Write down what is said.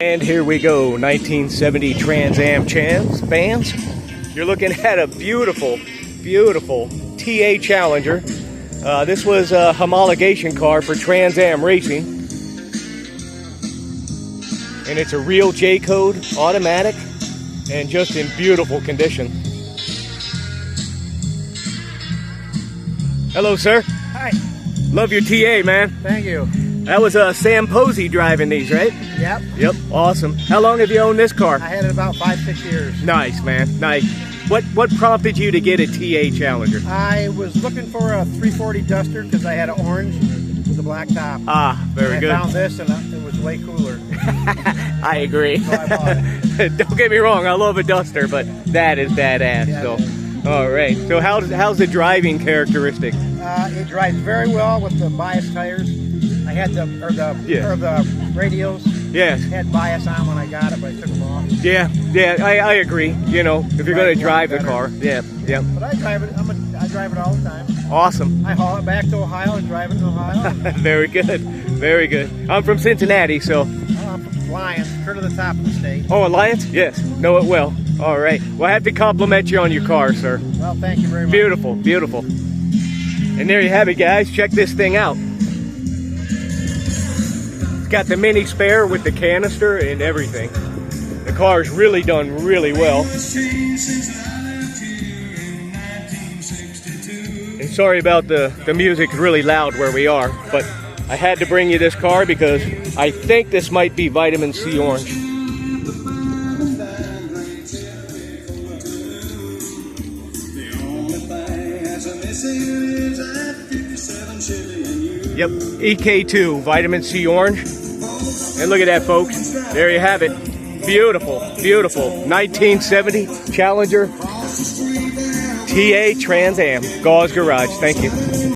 And here we go, 1970 Trans Am vans. You're looking at a beautiful, beautiful TA Challenger. This was a homologation car for Trans Am Racing. And it's a real J-code, automatic, and just in beautiful condition. Hello, sir. Hi. Love your TA, man. Thank you. That was Sam Posey driving these, right? Yep. Yep, awesome. How long have you owned this car? I had it about 5-6 years. Nice, man, nice. What prompted you to get a TA Challenger? I was looking for a 340 Duster because I had an orange with a black top. Ah, very good. I found this and it was way cooler. I agree. So I bought it. Don't get me wrong, I love a Duster, but that is badass. Yeah, so, all right. So how's the driving characteristic? It drives very well with the bias tires. I had the radios. Yes. Had bias on when I got it, but I took them off. Yeah, I agree. You know, if you're going to drive the car, yeah. But I drive it. I drive it all the time. Awesome. I haul it back to Ohio and drive it to Ohio. Very good, very good. I'm from Cincinnati, so. I'm from Alliance, to the top of the state. Oh, Alliance? Yes, know it well. All right. Well, I have to compliment you on your car, sir. Well, thank you very much. Beautiful, beautiful. And there you have it, guys. Check this thing out. It's got the mini spare with the canister and everything. The car's really done really well. And sorry about the music's really loud where we are, but I had to bring you this car because I think this might be vitamin C orange. Yep, EK2, vitamin C orange. And look at that, folks. There you have it. Beautiful, beautiful 1970 Challenger TA Trans Am. Gauze Garage. Thank you.